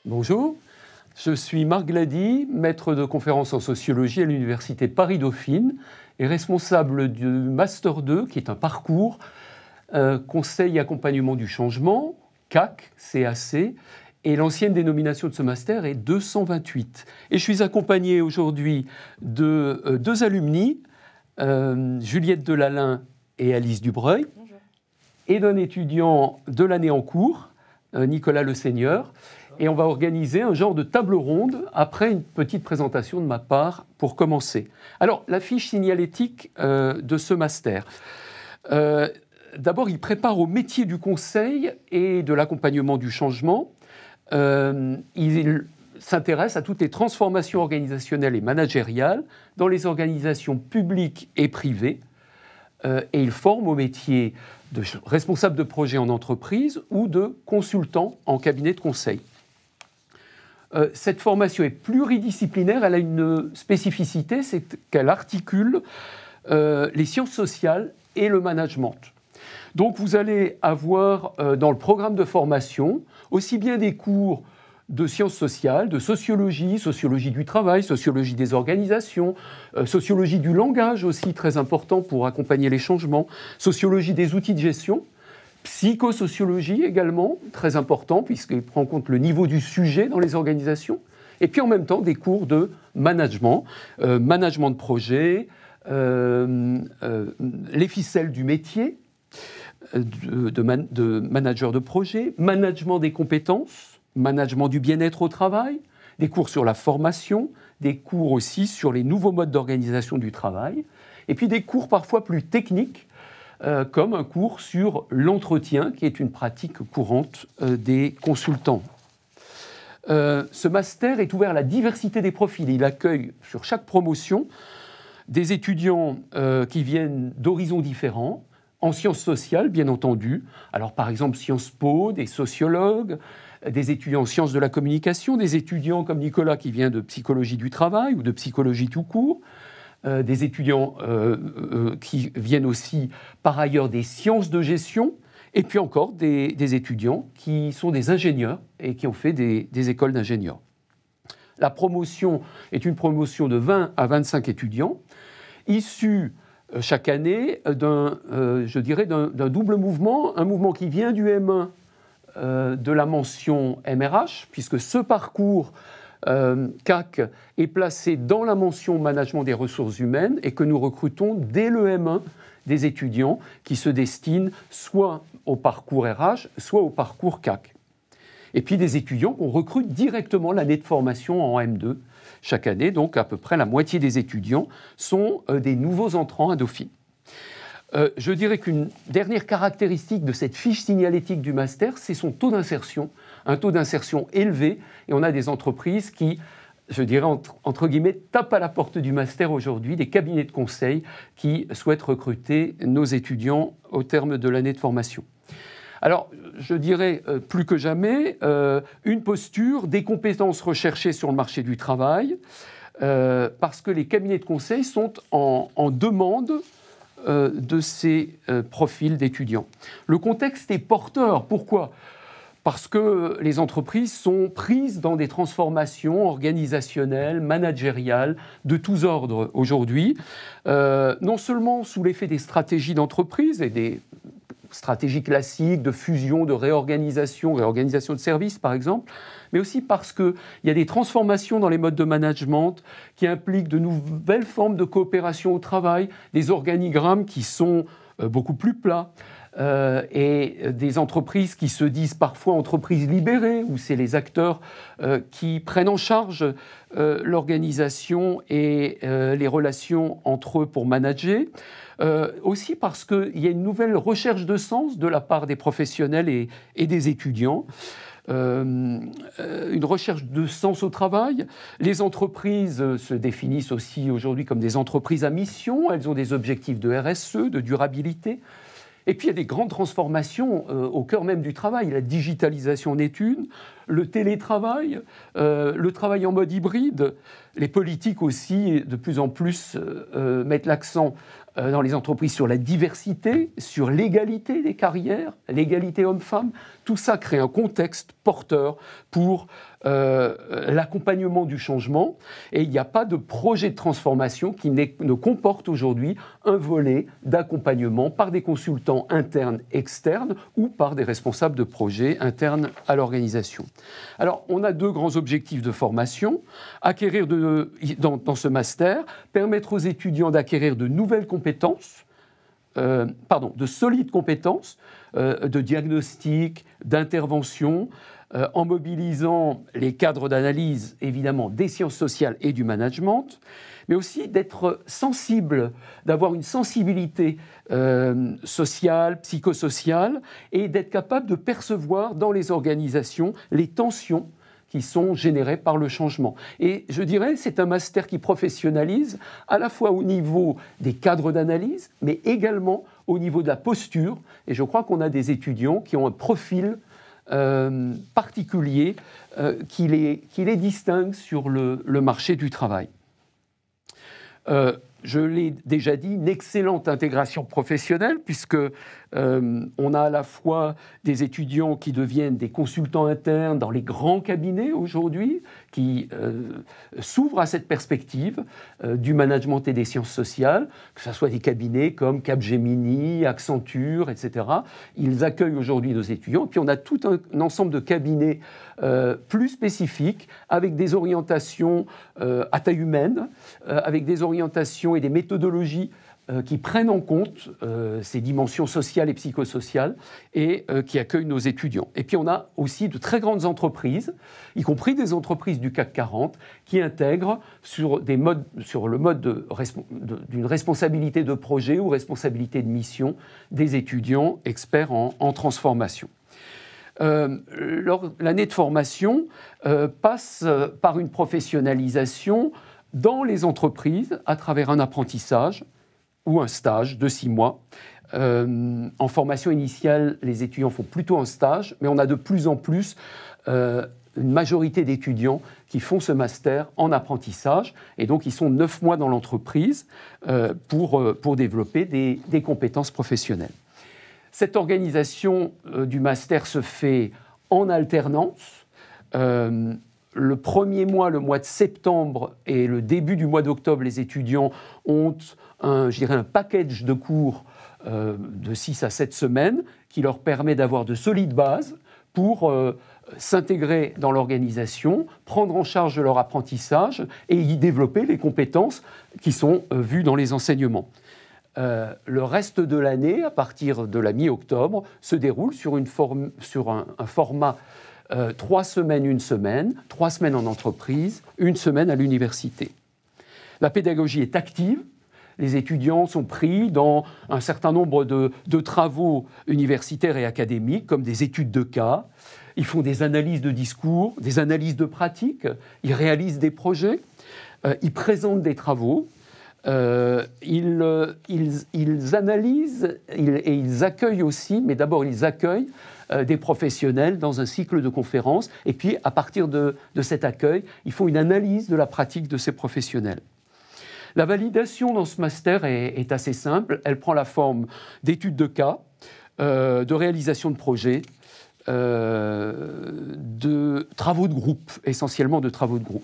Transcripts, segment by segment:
Bonjour, je suis Marc Glady, maître de conférences en sociologie à l'Université Paris-Dauphine et responsable du Master 2, qui est un parcours Conseil et accompagnement du changement, CAC, CAC, et l'ancienne dénomination de ce master est 228. Et je suis accompagné aujourd'hui de deux alumni, Juliette Delalin et Alice Dubreuil, bonjour, et d'un étudiant de l'année en cours, Nicolas Le Seigneur. Et on va organiser un genre de table ronde après une petite présentation de ma part pour commencer. Alors, la fiche signalétique de ce master. D'abord, il prépare au métier du conseil et de l'accompagnement du changement. Il s'intéresse à toutes les transformations organisationnelles et managériales dans les organisations publiques et privées. Et il forme au métier de responsable de projet en entreprise ou de consultant en cabinet de conseil. Cette formation est pluridisciplinaire, elle a une spécificité, c'est qu'elle articule les sciences sociales et le management. Donc vous allez avoir dans le programme de formation aussi bien des cours de sciences sociales, de sociologie, sociologie du travail, sociologie des organisations, sociologie du langage aussi, très important pour accompagner les changements, sociologie des outils de gestion, psychosociologie également, très important puisqu'il prend en compte le niveau du sujet dans les organisations, et puis en même temps des cours de management, management de projet, les ficelles du métier, de manager de projet, management des compétences, management du bien-être au travail, des cours sur la formation, des cours aussi sur les nouveaux modes d'organisation du travail, et puis des cours parfois plus techniques, comme un cours sur l'entretien, qui est une pratique courante des consultants. Ce master est ouvert à la diversité des profils. Il accueille sur chaque promotion des étudiants qui viennent d'horizons différents, en sciences sociales, bien entendu. Alors, par exemple, Sciences Po, des sociologues, des étudiants en sciences de la communication, des étudiants comme Nicolas qui vient de psychologie du travail ou de psychologie tout court, des étudiants qui viennent aussi, par ailleurs, des sciences de gestion, et puis encore des étudiants qui sont des ingénieurs et qui ont fait des écoles d'ingénieurs. La promotion est une promotion de 20 à 25 étudiants, issus chaque année d'un double mouvement, un mouvement qui vient du M1 de la mention MRH, puisque ce parcours CAC est placé dans la mention management des ressources humaines et que nous recrutons dès le M1 des étudiants qui se destinent soit au parcours RH, soit au parcours CAC. Et puis des étudiants qu'on recrute directement l'année de formation en M2 chaque année, donc à peu près la moitié des étudiants sont des nouveaux entrants à Dauphine. Je dirais qu'une dernière caractéristique de cette fiche signalétique du master, c'est son taux d'insertion, un taux d'insertion élevé, et on a des entreprises qui, je dirais entre guillemets, tapent à la porte du master aujourd'hui, des cabinets de conseil qui souhaitent recruter nos étudiants au terme de l'année de formation. Alors, je dirais plus que jamais, une posture, des compétences recherchées sur le marché du travail, parce que les cabinets de conseil sont en demande de ces profils d'étudiants. Le contexte est porteur. Pourquoi ? Parce que les entreprises sont prises dans des transformations organisationnelles, managériales, de tous ordres aujourd'hui, non seulement sous l'effet des stratégies d'entreprise et des stratégies classiques de fusion, de réorganisation de services par exemple, mais aussi parce qu'il y a des transformations dans les modes de management qui impliquent de nouvelles formes de coopération au travail, des organigrammes qui sont beaucoup plus plats, et des entreprises qui se disent parfois entreprises libérées, où c'est les acteurs qui prennent en charge l'organisation et les relations entre eux pour manager. Aussi parce qu'il y a une nouvelle recherche de sens de la part des professionnels et des étudiants. Une recherche de sens au travail. Les entreprises se définissent aussi aujourd'hui comme des entreprises à mission. Elles ont des objectifs de RSE, de durabilité. Et puis il y a des grandes transformations au cœur même du travail. La digitalisation en est une, le télétravail, le travail en mode hybride. Les politiques aussi, de plus en plus, mettent l'accent dans les entreprises sur la diversité, sur l'égalité des carrières, l'égalité homme-femme. Tout ça crée un contexte porteur pour l'accompagnement du changement. Et il n'y a pas de projet de transformation qui ne comporte aujourd'hui un volet d'accompagnement par des consultants internes, externes ou par des responsables de projets internes à l'organisation. Alors, on a deux grands objectifs de formation. Acquérir dans ce master, permettre aux étudiants d'acquérir de nouvelles compétences, de solides compétences de diagnostic, d'intervention, en mobilisant les cadres d'analyse, évidemment, des sciences sociales et du management, mais aussi d'être sensible, d'avoir une sensibilité sociale, psychosociale, et d'être capable de percevoir dans les organisations les tensions qui sont générées par le changement. Et je dirais, c'est un master qui professionnalise à la fois au niveau des cadres d'analyse, mais également au niveau de la posture. Et je crois qu'on a des étudiants qui ont un profil particulier qui les distingue sur le marché du travail. Je l'ai déjà dit, une excellente intégration professionnelle, puisque on a à la fois des étudiants qui deviennent des consultants internes dans les grands cabinets aujourd'hui, qui s'ouvrent à cette perspective du management et des sciences sociales, que ce soit des cabinets comme Capgemini, Accenture, etc. Ils accueillent aujourd'hui nos étudiants. Et puis on a tout un ensemble de cabinets plus spécifiques, avec des orientations à taille humaine, avec des orientations et des méthodologies qui prennent en compte ces dimensions sociales et psychosociales et qui accueillent nos étudiants. Et puis on a aussi de très grandes entreprises, y compris des entreprises du CAC 40, qui intègrent sur le mode d'une responsabilité de projet ou responsabilité de mission des étudiants experts en transformation. L'année de formation passe par une professionnalisation dans les entreprises à travers un apprentissage ou un stage de 6 mois. En formation initiale, les étudiants font plutôt un stage, mais on a de plus en plus une majorité d'étudiants qui font ce master en apprentissage, et donc ils sont 9 mois dans l'entreprise pour développer des compétences professionnelles. Cette organisation du master se fait en alternance. Le premier mois, le mois de septembre et le début du mois d'octobre, les étudiants ont un package de cours de 6 à 7 semaines qui leur permet d'avoir de solides bases pour s'intégrer dans l'organisation, prendre en charge leur apprentissage et y développer les compétences qui sont vues dans les enseignements. Le reste de l'année, à partir de la mi-octobre, se déroule sur un format 3 semaines, 1 semaine, 3 semaines en entreprise, 1 semaine à l'université. La pédagogie est active. Les étudiants sont pris dans un certain nombre de travaux universitaires et académiques, comme des études de cas. Ils font des analyses de discours, des analyses de pratiques, ils réalisent des projets, ils présentent des travaux, ils analysent et ils accueillent aussi, mais d'abord ils accueillent des professionnels dans un cycle de conférences, et puis à partir de cet accueil, ils font une analyse de la pratique de ces professionnels. La validation dans ce master est assez simple. Elle prend la forme d'études de cas, de réalisation de projets, de travaux de groupe, essentiellement de travaux de groupe.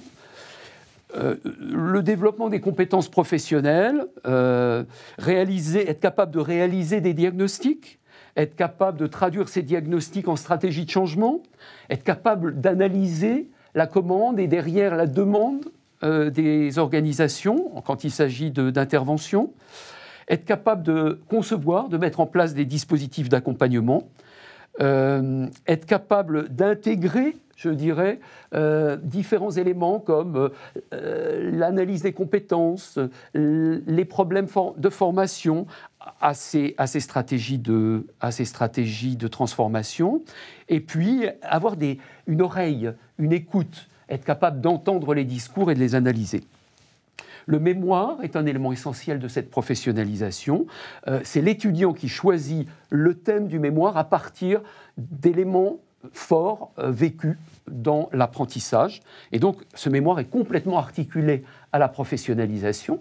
Le développement des compétences professionnelles, être capable de réaliser des diagnostics, être capable de traduire ces diagnostics en stratégie de changement, être capable d'analyser la commande et derrière la demande des organisations quand il s'agit d'intervention, être capable de concevoir, de mettre en place des dispositifs d'accompagnement, être capable d'intégrer, je dirais, différents éléments comme l'analyse des compétences, les problèmes de formation à ces stratégies de transformation, et puis avoir une oreille, une écoute, être capable d'entendre les discours et de les analyser. Le mémoire est un élément essentiel de cette professionnalisation. C'est l'étudiant qui choisit le thème du mémoire à partir d'éléments fort vécu dans l'apprentissage. Et donc, ce mémoire est complètement articulé à la professionnalisation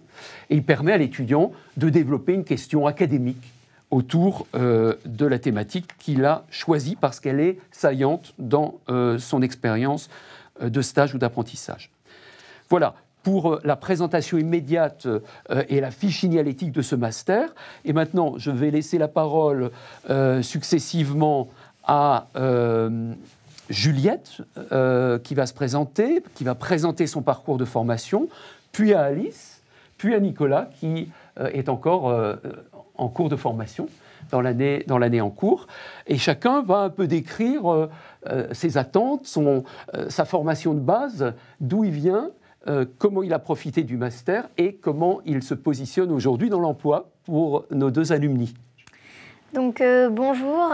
et il permet à l'étudiant de développer une question académique autour de la thématique qu'il a choisie parce qu'elle est saillante dans son expérience de stage ou d'apprentissage. Voilà pour la présentation immédiate et la fiche signalétique de ce master. Et maintenant, je vais laisser la parole successivement à Juliette, qui va se présenter, qui va présenter son parcours de formation, puis à Alice, puis à Nicolas, qui est encore en cours de formation dans l'année en cours. Et chacun va un peu décrire ses attentes, sa formation de base, d'où il vient, comment il a profité du master et comment il se positionne aujourd'hui dans l'emploi pour nos deux alumni. Donc bonjour,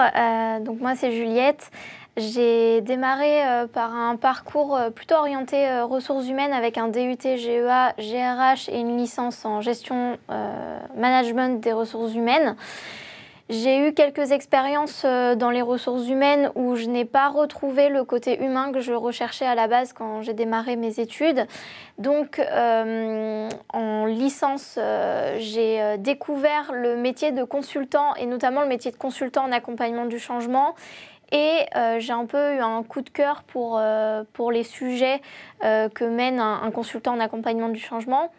donc moi c'est Juliette. J'ai démarré par un parcours plutôt orienté ressources humaines avec un DUT GEA, GRH et une licence en gestion management des ressources humaines. J'ai eu quelques expériences dans les ressources humaines où je n'ai pas retrouvé le côté humain que je recherchais à la base quand j'ai démarré mes études. Donc, en licence, j'ai découvert le métier de consultant et notamment le métier de consultant en accompagnement du changement. Et j'ai un peu eu un coup de cœur pour les sujets que mène un consultant en accompagnement du changement.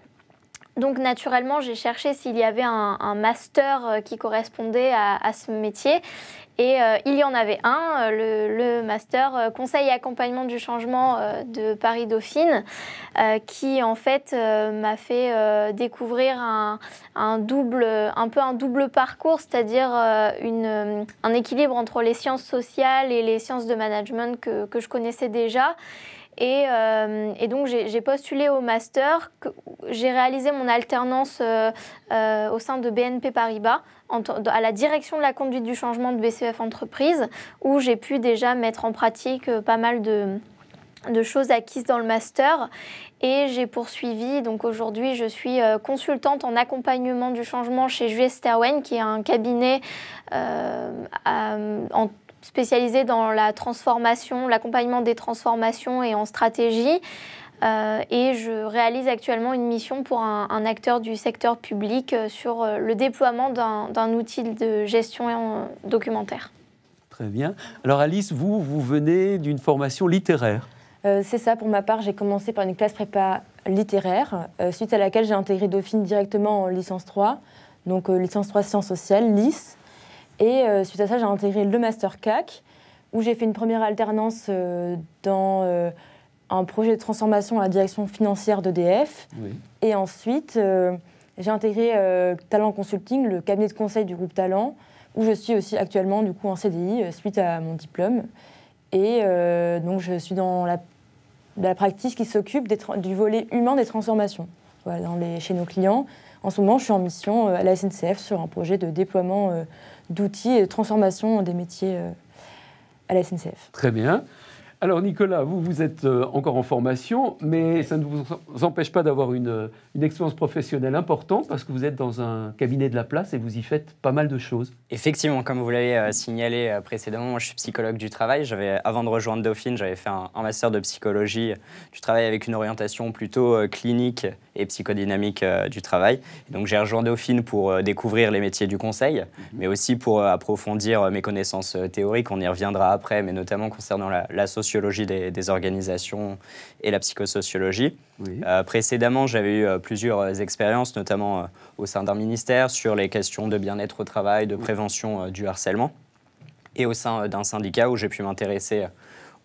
Donc naturellement, j'ai cherché s'il y avait un master qui correspondait à ce métier. Et il y en avait un, le master Conseil et accompagnement du changement de Paris-Dauphine, qui en fait m'a fait découvrir un peu un double parcours, c'est-à-dire un équilibre entre les sciences sociales et les sciences de management que je connaissais déjà. Et donc j'ai postulé au master, j'ai réalisé mon alternance au sein de BNP Paribas à la direction de la conduite du changement de BCF Entreprises, où j'ai pu déjà mettre en pratique pas mal de choses acquises dans le master. Et j'ai poursuivi, donc aujourd'hui je suis consultante en accompagnement du changement chez Juez Terwen, qui est un cabinet spécialisé dans la transformation, l'accompagnement des transformations et en stratégie. Et je réalise actuellement une mission pour un acteur du secteur public sur le déploiement d'un outil de gestion documentaire. Très bien. Alors Alice, vous venez d'une formation littéraire. C'est ça, pour ma part, j'ai commencé par une classe prépa littéraire, suite à laquelle j'ai intégré Dauphine directement en licence 3, donc licence 3 sciences sociales, LIS. Et suite à ça, j'ai intégré le Master CAC, où j'ai fait une première alternance dans un projet de transformation à la direction financière d'EDF. Oui. Et ensuite, j'ai intégré Talent Consulting, le cabinet de conseil du groupe Talent, où je suis aussi actuellement du coup, en CDI suite à mon diplôme. Et donc, je suis dans la practice qui s'occupe du volet humain des transformations voilà, chez nos clients. En ce moment, je suis en mission à la SNCF sur un projet de déploiement d'outils et de transformation des métiers à la SNCF. Très bien. Alors Nicolas, vous êtes encore en formation, mais ça ne vous empêche pas d'avoir une expérience professionnelle importante parce que vous êtes dans un cabinet de la place et vous y faites pas mal de choses. Effectivement, comme vous l'avez signalé précédemment, moi je suis psychologue du travail. Avant de rejoindre Dauphine, j'avais fait un master de psychologie du travail avec une orientation plutôt clinique et psychodynamique du travail. Et donc j'ai rejoint Dauphine pour découvrir les métiers du conseil, mais aussi pour approfondir mes connaissances théoriques. On y reviendra après, mais notamment concernant la sociologie des organisations et la psychosociologie. Oui. Précédemment, j'avais eu plusieurs expériences, notamment au sein d'un ministère, sur les questions de bien-être au travail, de prévention du harcèlement, et au sein d'un syndicat où j'ai pu m'intéresser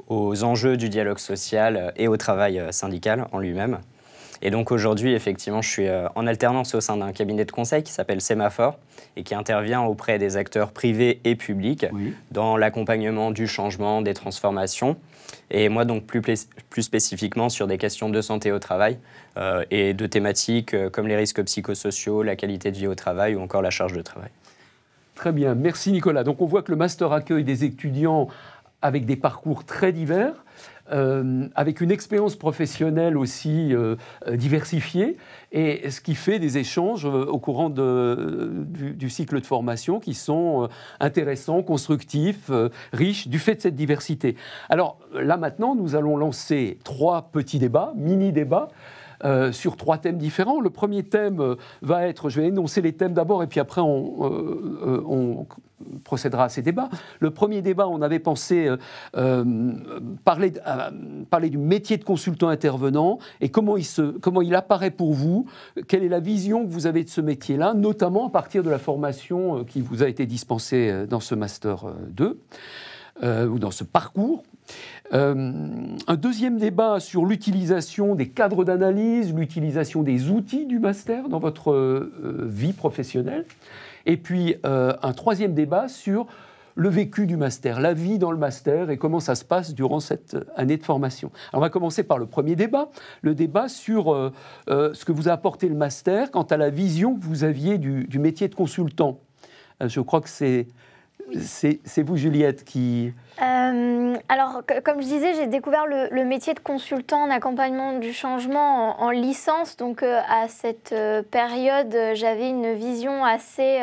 aux enjeux du dialogue social et au travail syndical en lui-même. Et donc aujourd'hui, effectivement, je suis en alternance au sein d'un cabinet de conseil qui s'appelle Sémaphore et qui intervient auprès des acteurs privés et publics dans l'accompagnement du changement, des transformations. Et moi, donc, plus spécifiquement sur des questions de santé au travail et de thématiques comme les risques psychosociaux, la qualité de vie au travail ou encore la charge de travail. Très bien, merci Nicolas. Donc on voit que le master accueille des étudiants avec des parcours très divers, avec une expérience professionnelle aussi diversifiée, et ce qui fait des échanges au courant du cycle de formation qui sont intéressants, constructifs, riches, du fait de cette diversité. Alors là maintenant, nous allons lancer 3 petits débats, mini-débats, sur 3 thèmes différents. Le premier thème va être, je vais énoncer les thèmes d'abord et puis après on procédera à ces débats. Le premier débat, on avait pensé parler du métier de consultant intervenant et comment il apparaît pour vous, quelle est la vision que vous avez de ce métier-là, notamment à partir de la formation qui vous a été dispensée dans ce Master 2 ou dans ce parcours. Un deuxième débat sur l'utilisation des cadres d'analyse, l'utilisation des outils du master dans votre vie professionnelle. Et puis un troisième débat sur le vécu du master, la vie dans le master et comment ça se passe durant cette année de formation. Alors on va commencer par le premier débat, le débat sur ce que vous a apporté le master quant à la vision que vous aviez du métier de consultant. Je crois que c'est vous, Juliette, qui... Alors, comme je disais, j'ai découvert le métier de consultant en accompagnement du changement en licence. Donc, à cette période, j'avais une vision assez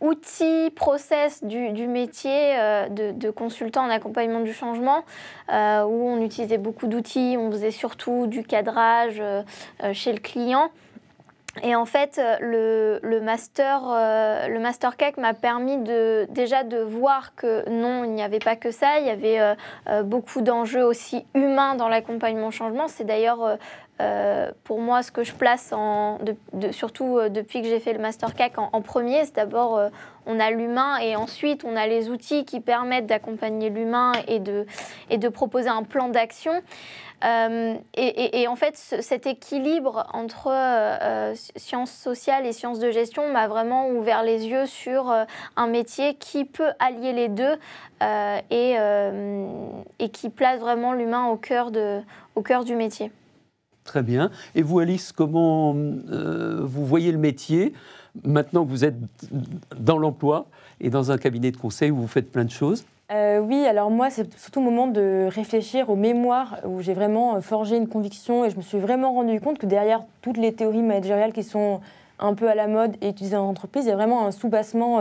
outil, process du métier de consultant en accompagnement du changement, où on utilisait beaucoup d'outils. On faisait surtout du cadrage chez le client. Et en fait, le Master CAC m'a permis déjà de voir que non, il n'y avait pas que ça. Il y avait beaucoup d'enjeux aussi humains dans l'accompagnement au changement. C'est d'ailleurs pour moi ce que je place, surtout depuis que j'ai fait le Master CAC en premier. C'est d'abord, on a l'humain et ensuite on a les outils qui permettent d'accompagner l'humain et de proposer un plan d'action. Et en fait, cet équilibre entre sciences sociales et sciences de gestion m'a vraiment ouvert les yeux sur un métier qui peut allier les deux et qui place vraiment l'humain au cœur du métier. Très bien. Et vous, Alice, comment vous voyez le métier maintenant que vous êtes dans l'emploi et dans un cabinet de conseil où vous faites plein de choses ? Oui, alors moi, c'est surtout au moment de réfléchir aux mémoires où j'ai vraiment forgé une conviction et je me suis vraiment rendu compte que derrière toutes les théories managériales qui sont un peu à la mode et utilisées en entreprise, il y a vraiment un sous-bassement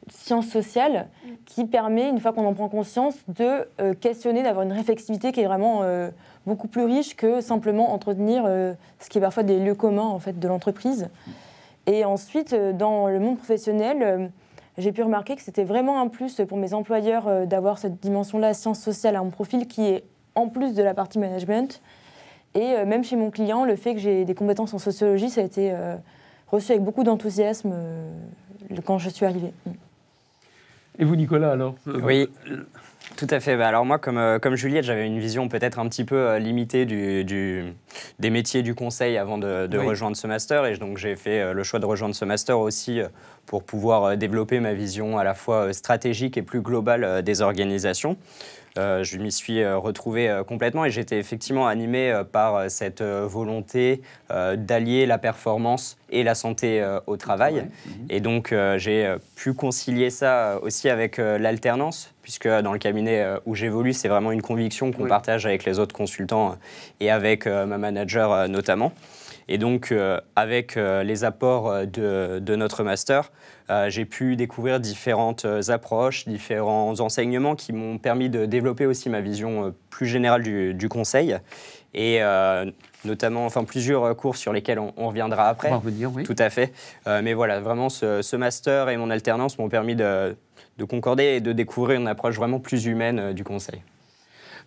sciences sociales qui permet, une fois qu'on en prend conscience, de questionner, d'avoir une réflexivité qui est vraiment beaucoup plus riche que simplement entretenir ce qui est parfois des lieux communs en fait, de l'entreprise. Et ensuite, dans le monde professionnel, j'ai pu remarquer que c'était vraiment un plus pour mes employeurs d'avoir cette dimension-là, sciences sociales, à mon profil, qui est en plus de la partie management. Et même chez mon client, le fait que j'ai des compétences en sociologie, ça a été reçu avec beaucoup d'enthousiasme quand je suis arrivée. Et vous, Nicolas, alors Oui, tout à fait. Alors moi, comme Juliette, j'avais une vision peut-être un petit peu limitée des métiers du conseil avant de rejoindre ce master. Et donc j'ai fait le choix de rejoindre ce master aussi pour pouvoir développer ma vision à la fois stratégique et plus globale des organisations. Je m'y suis retrouvé complètement et j'étais effectivement animé par cette volonté d'allier la performance et la santé au travail. Et donc j'ai pu concilier ça aussi avec l'alternance, puisque dans le cabinet où j'évolue, c'est vraiment une conviction qu'on partage avec les autres consultants et avec ma manager notamment. Et donc, avec les apports de notre master, j'ai pu découvrir différentes approches, différents enseignements qui m'ont permis de développer aussi ma vision plus générale du conseil. Et notamment, plusieurs cours sur lesquels on reviendra après. On va revenir, oui. Tout à fait. Mais voilà, vraiment, ce master et mon alternance m'ont permis de concorder et de découvrir une approche vraiment plus humaine du conseil.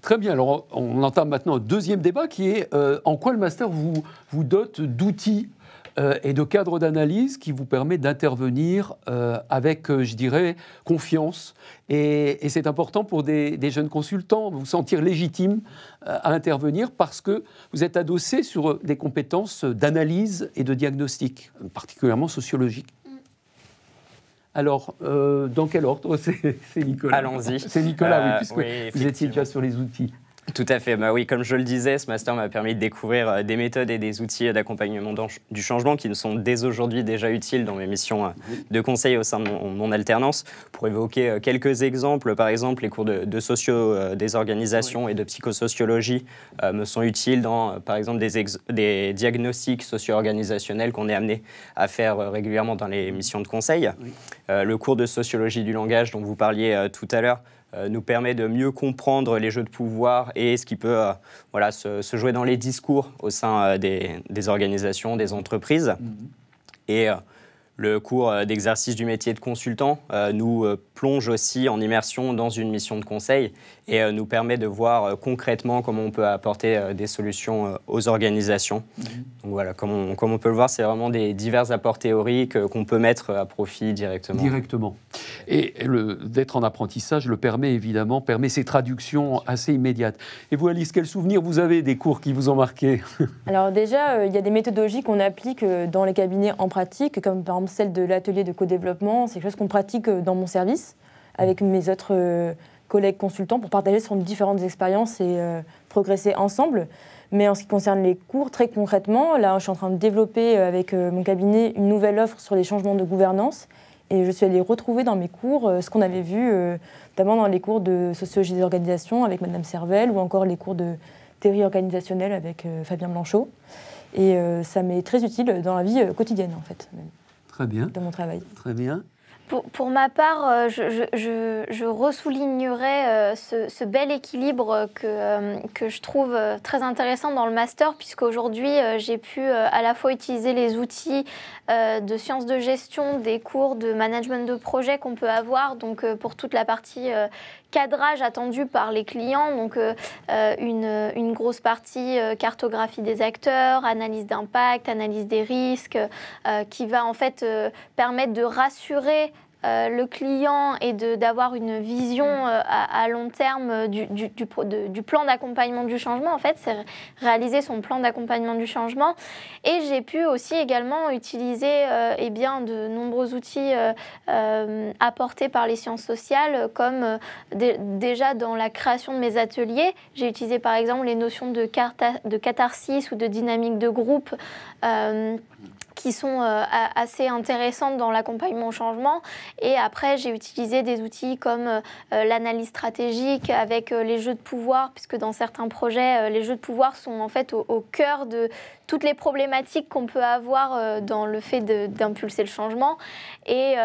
Très bien, alors on entame maintenant un deuxième débat qui est en quoi le master vous dote d'outils et de cadres d'analyse qui vous permet d'intervenir avec, je dirais, confiance. Et c'est important pour des jeunes consultants, vous sentir légitime à intervenir parce que vous êtes adossé sur des compétences d'analyse et de diagnostic, particulièrement sociologiques. Alors, dans quel ordre? C'est Nicolas. Allons-y. C'est Nicolas, oui, puisque oui, vous étiez déjà sur les outils. Tout à fait. Bah oui, comme je le disais, ce master m'a permis de découvrir des méthodes et des outils d'accompagnement du changement qui nous sont dès aujourd'hui déjà utiles dans mes missions de conseil au sein de mon alternance. Pour évoquer quelques exemples, par exemple, les cours de socio des organisations et de psychosociologie me sont utiles dans, par exemple, des diagnostics socio-organisationnels qu'on est amené à faire régulièrement dans les missions de conseil. Oui. Le cours de sociologie du langage dont vous parliez tout à l'heure nous permet de mieux comprendre les jeux de pouvoir et ce qui peut se jouer dans les discours au sein des organisations, des entreprises. Et le cours d'exercice du métier de consultant nous plonge aussi en immersion dans une mission de conseil et nous permet de voir concrètement comment on peut apporter des solutions aux organisations. Donc voilà, comme on peut le voir, c'est vraiment des divers apports théoriques qu'on peut mettre à profit directement. Directement. Et d'être en apprentissage permet ces traductions assez immédiates. Et vous, Alice, quel souvenir vous avez des cours qui vous ont marqué? Alors déjà, il y a des méthodologies qu'on applique dans les cabinets en pratique, comme par exemple celle de l'atelier de co-développement. C'est quelque chose qu'on pratique dans mon service avec mes autres collègues consultants pour partager sur différentes expériences et progresser ensemble. Mais en ce qui concerne les cours, très concrètement, là, je suis en train de développer avec mon cabinet une nouvelle offre sur les changements de gouvernance. Et je suis allée retrouver dans mes cours ce qu'on avait vu, notamment dans les cours de sociologie des organisations avec Madame Servel ou encore les cours de théorie organisationnelle avec Fabien Blanchot. Et ça m'est très utile dans la vie quotidienne, en fait, même. Très bien. Dans mon travail. Très bien. Pour ma part, je ressoulignerais ce bel équilibre que je trouve très intéressant dans le master, puisqu'aujourd'hui, j'ai pu à la fois utiliser les outils de sciences de gestion, des cours de management de projet qu'on peut avoir, donc pour toute la partie cadrage attendu par les clients, donc une grosse partie cartographie des acteurs, analyse d'impact, analyse des risques, qui va en fait permettre de rassurer le client et d'avoir une vision à long terme du plan d'accompagnement du changement. En fait, c'est réaliser son plan d'accompagnement du changement. Et j'ai pu aussi également utiliser de nombreux outils apportés par les sciences sociales, comme déjà dans la création de mes ateliers. J'ai utilisé par exemple les notions de catharsis ou de dynamique de groupe, qui sont assez intéressantes dans l'accompagnement au changement. Et après, j'ai utilisé des outils comme l'analyse stratégique avec les jeux de pouvoir, puisque dans certains projets, les jeux de pouvoir sont en fait au cœur de toutes les problématiques qu'on peut avoir dans le fait d'impulser le changement. Et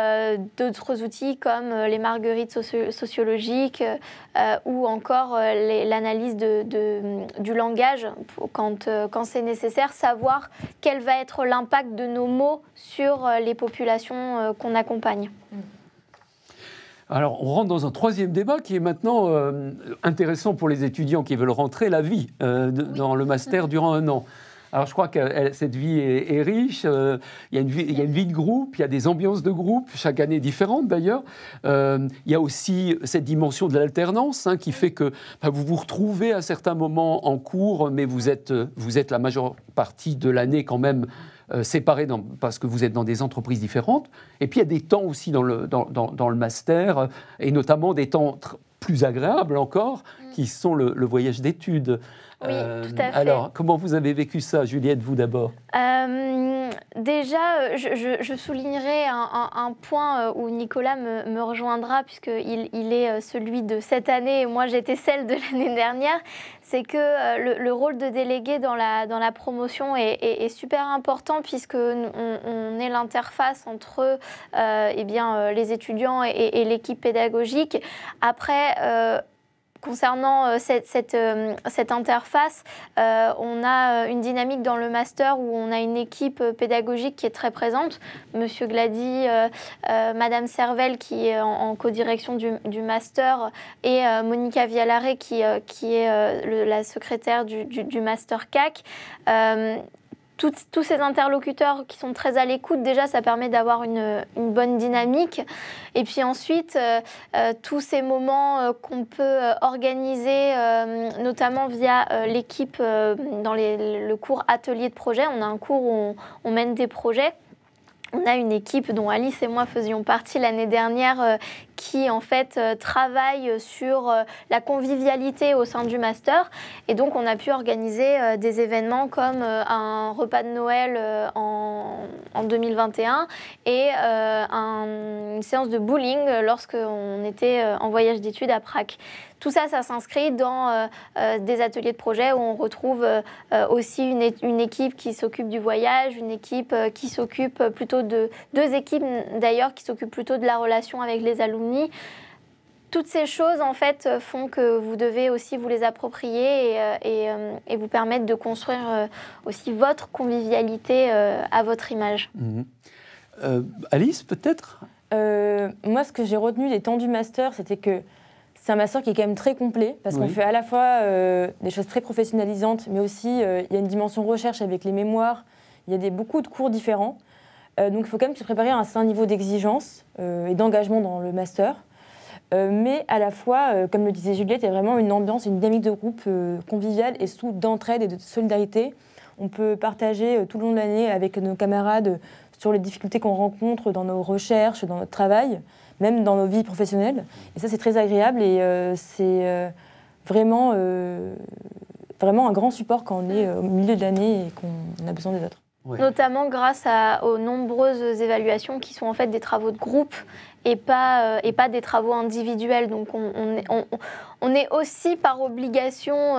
d'autres outils comme les marguerites sociologiques ou encore l'analyse du langage, quand c'est nécessaire, savoir quel va être l'impact de nos mots sur les populations qu'on accompagne. Alors, on rentre dans un troisième débat qui est maintenant intéressant pour les étudiants qui veulent rentrer, la vie dans le master durant un an. Alors, je crois que cette vie est riche. Il y a une vie de groupe, il y a des ambiances de groupe, chaque année différente d'ailleurs. Il y a aussi cette dimension de l'alternance qui fait que vous vous retrouvez à certains moments en cours, mais vous êtes la majeure partie de l'année quand même séparés parce que vous êtes dans des entreprises différentes. Et puis, il y a des temps aussi dans le master, et notamment des temps plus agréables encore, qui sont le voyage d'études. Oui, tout à fait. Alors, comment vous avez vécu ça, Juliette, vous d'abord? Déjà, je soulignerai un point où Nicolas me rejoindra, puisqu'il est celui de cette année et moi j'étais celle de l'année dernière. C'est que le rôle de délégué dans la promotion est super important, puisqu'on est l'interface entre les étudiants et l'équipe pédagogique. Après, concernant cette interface, on a une dynamique dans le master où on a une équipe pédagogique qui est très présente. Monsieur Glady, Madame Servel qui est en codirection du master et Monica Vialaré qui est la secrétaire du master CAC. Tous ces interlocuteurs qui sont très à l'écoute, déjà, ça permet d'avoir une bonne dynamique. Et puis ensuite, tous ces moments qu'on peut organiser, notamment via l'équipe dans le cours atelier de projet. On a un cours où on mène des projets. On a une équipe dont Alice et moi faisions partie l'année dernière qui en fait travaille sur la convivialité au sein du master. Et donc on a pu organiser des événements comme un repas de Noël en 2021 et une séance de bowling lorsqu'on était en voyage d'études à Prague. Tout ça, ça s'inscrit dans des ateliers de projet où on retrouve aussi une équipe qui s'occupe du voyage, une équipe qui s'occupe plutôt deux équipes d'ailleurs qui s'occupent plutôt de la relation avec les alumni. Toutes ces choses, en fait, font que vous devez aussi vous les approprier et vous permettre de construire aussi votre convivialité à votre image. Alice, peut-être Moi, ce que j'ai retenu des temps du master, c'était que c'est un master qui est quand même très complet, parce qu'on fait à la fois des choses très professionnalisantes, mais aussi il y a une dimension recherche avec les mémoires, il y a beaucoup de cours différents. Donc il faut quand même se préparer à un certain niveau d'exigence et d'engagement dans le master. Mais à la fois, comme le disait Juliette, il y a vraiment une ambiance, une dynamique de groupe conviviale et surtout d'entraide et de solidarité. On peut partager tout le long de l'année avec nos camarades sur les difficultés qu'on rencontre dans nos recherches, dans notre travail, même dans nos vies professionnelles. Et ça, c'est très agréable et c'est vraiment un grand support quand on est au milieu de l'année et qu'on a besoin des autres. Ouais. Notamment grâce aux nombreuses évaluations qui sont en fait des travaux de groupe et pas des travaux individuels. Donc on est aussi par obligation,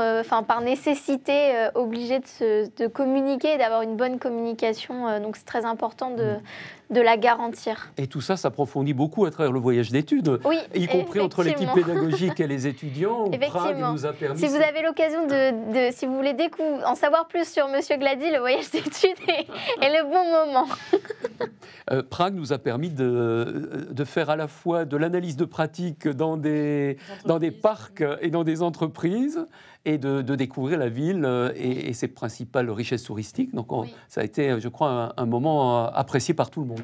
par nécessité, obligé de communiquer, d'avoir une bonne communication. Donc c'est très important de la garantir. Et tout ça s'approfondit beaucoup à travers le voyage d'études, oui, y compris entre l'équipe pédagogique et les étudiants. Prague nous a permis... Si vous avez l'occasion si vous voulez en savoir plus sur Monsieur Glady, le voyage d'études est le bon moment. Prague nous a permis de faire à la fois de l'analyse de pratique dans des parcs et dans des entreprises et de découvrir la ville et ses principales richesses touristiques. Donc ça a été, je crois, un moment apprécié par tout le monde.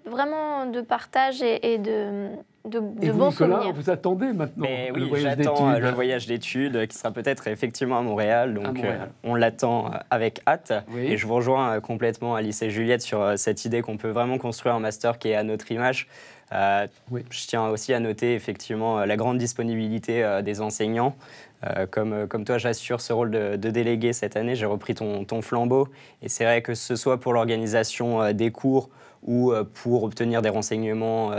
Vraiment de partage et de vous, bons Nicolas, souvenirs. Vous attendez maintenant le voyage d'études qui sera peut-être effectivement à Montréal. Donc on l'attend avec hâte. Oui. Et je vous rejoins complètement, Alice et Juliette, sur cette idée qu'on peut vraiment construire un master qui est à notre image. Je tiens aussi à noter effectivement la grande disponibilité des enseignants. Comme toi, j'assure ce rôle de délégué cette année. J'ai repris ton flambeau. Et c'est vrai que ce soit pour l'organisation des cours ou pour obtenir des renseignements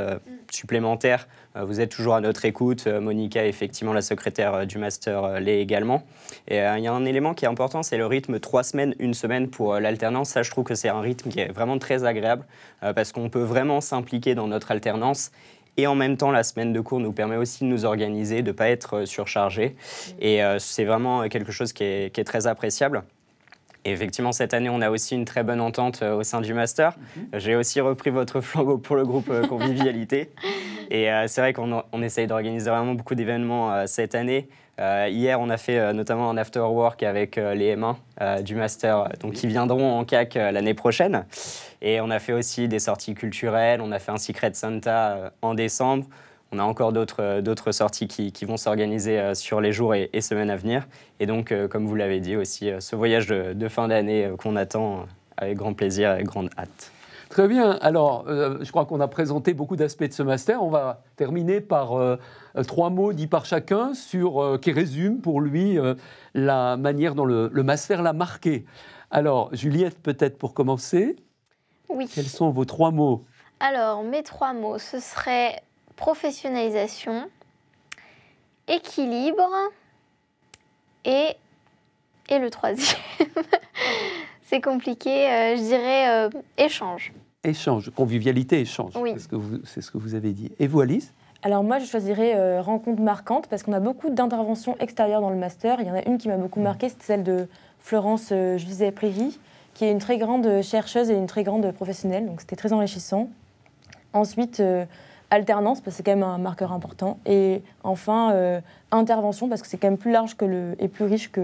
supplémentaires, vous êtes toujours à notre écoute. Monica, effectivement, la secrétaire du master, l'est également. Et il y a un élément qui est important, c'est le rythme 3 semaines, 1 semaine pour l'alternance. Ça, je trouve que c'est un rythme qui est vraiment très agréable parce qu'on peut vraiment s'impliquer dans notre alternance. Et en même temps, la semaine de cours nous permet aussi de nous organiser, de ne pas être surchargé. Et c'est vraiment quelque chose qui est très appréciable. Et effectivement, cette année, on a aussi une très bonne entente au sein du master. J'ai aussi repris votre flambeau pour le groupe Convivialité. Et c'est vrai qu'on essaye d'organiser vraiment beaucoup d'événements cette année. Hier, on a fait notamment un after-work avec les M1 du master qui viendront en CAC l'année prochaine. Et on a fait aussi des sorties culturelles. On a fait un Secret Santa en décembre. On a encore d'autres sorties qui vont s'organiser sur les jours et semaines à venir. Et donc, comme vous l'avez dit aussi, ce voyage de fin d'année qu'on attend avec grand plaisir et grande hâte. Très bien. Alors, je crois qu'on a présenté beaucoup d'aspects de ce master. On va terminer par 3 mots dits par chacun qui résument pour lui la manière dont le master l'a marqué. Alors, Juliette, peut-être pour commencer. Oui. Quels sont vos 3 mots ? Alors, mes 3 mots, ce serait professionnalisation, équilibre et le 3e. C'est compliqué, je dirais échange. Échange, convivialité, échange, oui. C'est ce que vous avez dit. Et vous, Alice ? Alors moi, je choisirais rencontre marquante parce qu'on a beaucoup d'interventions extérieures dans le master. Il y en a une qui m'a beaucoup marquée, c'est celle de Florence Juzet-Prairie, qui est une très grande chercheuse et une très grande professionnelle, donc c'était très enrichissant. Ensuite, alternance, parce que c'est quand même un marqueur important. Et enfin, intervention, parce que c'est quand même plus large et plus riche que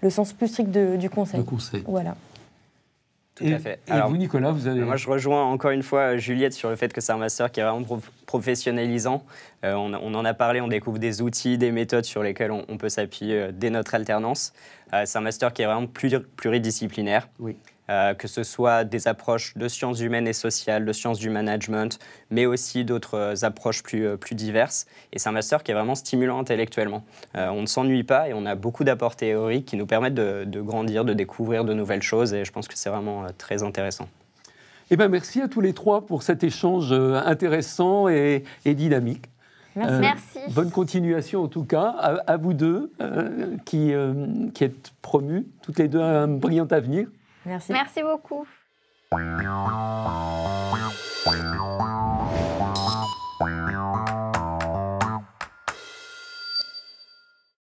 le sens plus strict du conseil. Le conseil. Voilà. Tout à fait. Et alors, vous, Nicolas, vous avez... Moi, je rejoins encore une fois Juliette sur le fait que c'est un master qui est vraiment professionnalisant. On en a parlé, on découvre des outils, des méthodes sur lesquelles on peut s'appuyer dès notre alternance. C'est un master qui est vraiment pluridisciplinaire. Oui. que ce soit des approches de sciences humaines et sociales, de sciences du management, mais aussi d'autres approches plus diverses. Et c'est un master qui est vraiment stimulant intellectuellement. On ne s'ennuie pas et on a beaucoup d'apports théoriques qui nous permettent de grandir, de découvrir de nouvelles choses et je pense que c'est vraiment très intéressant. Eh bien, merci à tous les trois pour cet échange intéressant et dynamique. Merci. Bonne continuation en tout cas à vous deux qui êtes promus, toutes les deux à un brillant avenir. Merci. Merci beaucoup.